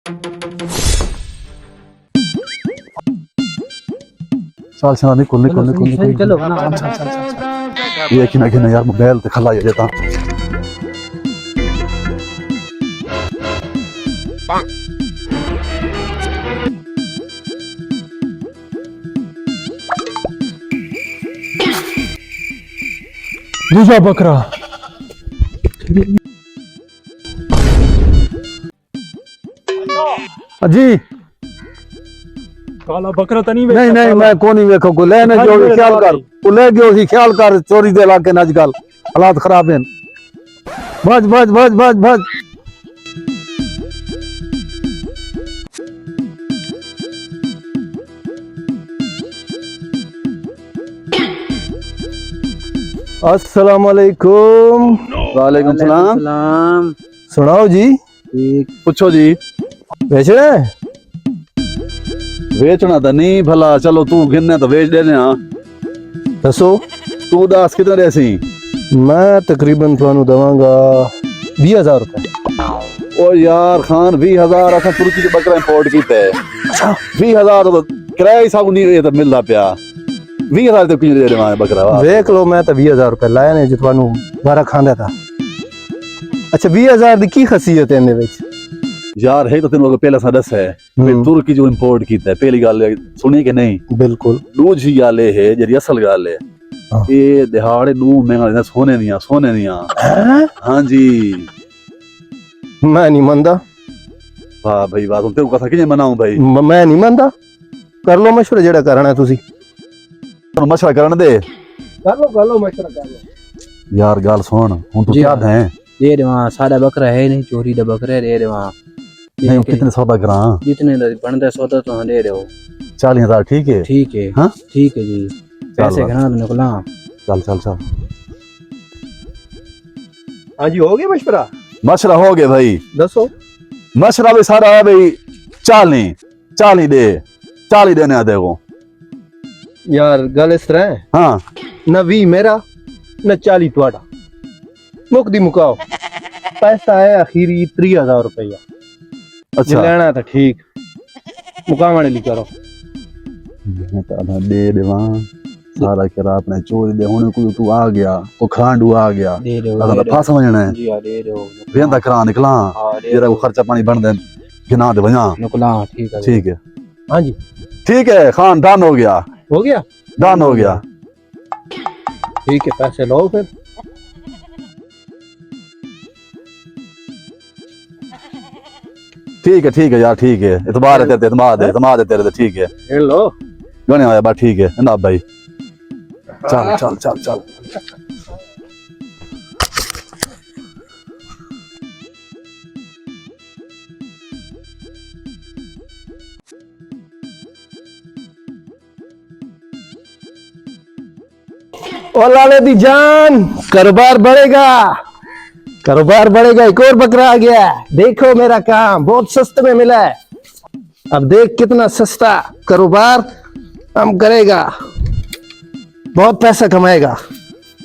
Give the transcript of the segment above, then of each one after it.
चल शनानी कुल्ली कुल्ली कुल्ली चलो ना चल ये कि ना यार मोबाइल ते खला जाता दूसरा बकरा जी काला बकरा तो नहीं नहीं नहीं मैं को नहीं वेखो को लेने जो भी ख्याल कर को ले गयो सी ख्याल कर चोरी दे लाके न आजकल हालात खराब हैं भज भज भज भज भज अस्सलाम वालेकुम वालेकुम सलाम सलाम। सुनाओ जी पूछो जी बेचना है बेचना तो नहीं भला चलो तू गिनने तो बेच देने दसो तू दस कितने रेसी मैं तकरीबन थानू दवांगा 20,000 रुपए ओ यार खान 20,000 असा तुर्की से बकरा इंपोर्ट कीता है अच्छा 20,000 तो किराया ही साबू नहीं ये तो मिलदा पिया 20,000 तो किने दे देवा बकरा देख लो मैं तो 20,000 रुपए लाया ने जो थानू बारा खांदा था अच्छा 20,000 दी की खासियत है इनदे विच यार है तो तेन लोग पहले सा दस है तुर्की जो इंपोर्ट कीता है पहली गल सुनी कि नहीं बिल्कुल दूजी गल है जेडी असल गल है ये दिहाड़े नू महंगा सोने दियां हां जी मैं नहीं मनदा वाह भाई वाह तुम तेरे कथा किने मनाऊं भाई मैं नहीं मनदा कर लो मशवरा जेड़ा करना है तुसी मशवरा करन दे कर लो मशवरा कर लो यार गल सुन हुन तू क्या है दे देवा सादा बकरा है नहीं चोरी दा बकरा दे देवा नहीं कितने सौदा करा जितने दा बनदा सौदा तो दे दो 40,000 ठीक है ठीक है हां ठीक है जी पैसे घना तो निकला चल चल चल हाँ जी हो गया मशवरा मशवरा हो गया भाई दसो मशवरा भी सारा है भाई 40 दे 40 देने आ देखो यार गल इस तरह है हाँ न 20 मेरा न 40 तुहाडा मुकदी मुकाओ पैसा है आखिरी 30,000 रुपया अच्छा लेना था ठीक मुकावने ली करो मैं तो आधा दे देवा सारा किरा अपने चोरी दे होने को तू आ गया तो खांडू आ गया दे दो अगर फास समझना है जी दे दो वेंदा करा निकला तेरा को खर्चा पानी बन दे गिना दे वजा निकला ठीक है हाँ जी ठीक है खान डन हो गया डन हो गया ठीक है पैसे लो फिर ठीक है यार ठीक है इतबार है तेरे इतमाद है तेरे ठीक है खेल लो गने आया बस ठीक है ना भाई चल चल चल चल ओ लाले दी जान कारोबार बढ़ेगा एक और बकरा आ गया देखो मेरा काम बहुत सस्ते में मिला है अब देख कितना सस्ता कारोबार हम करेगा बहुत पैसा कमाएगा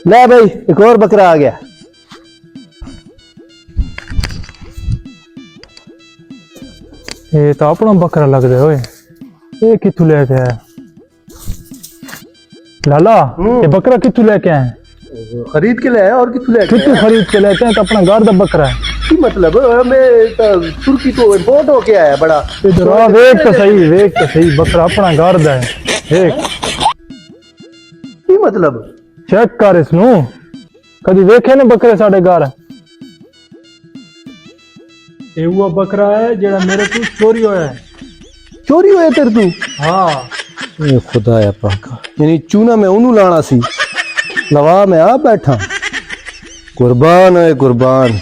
ले भाई एक और बकरा आ गया ये तो अपना बकरा लग रहा है ये किथू लेके आया लाला ये बकरा किथू लेके आए खरीद के ले आया और कितने ले किथू खरीद के लेके आए तो अपना घर दा बकरा है की मतलब हमें तुर्की तो इंपोर्ट होके आया बड़ा इधर आ देख तो सही बकरा अपना घर दा है देख की मतलब चेक कर इसनु कदी देखे ने बकरे साडे घर ये वो बकरा है जेड़ा मेरे को चोरी होया है चोरी होया तेरे तू हां ये खुदा है पाका यानी चूना में उन्हें लाना सी लवा में आ बैठा कुर्बान है कुर्बान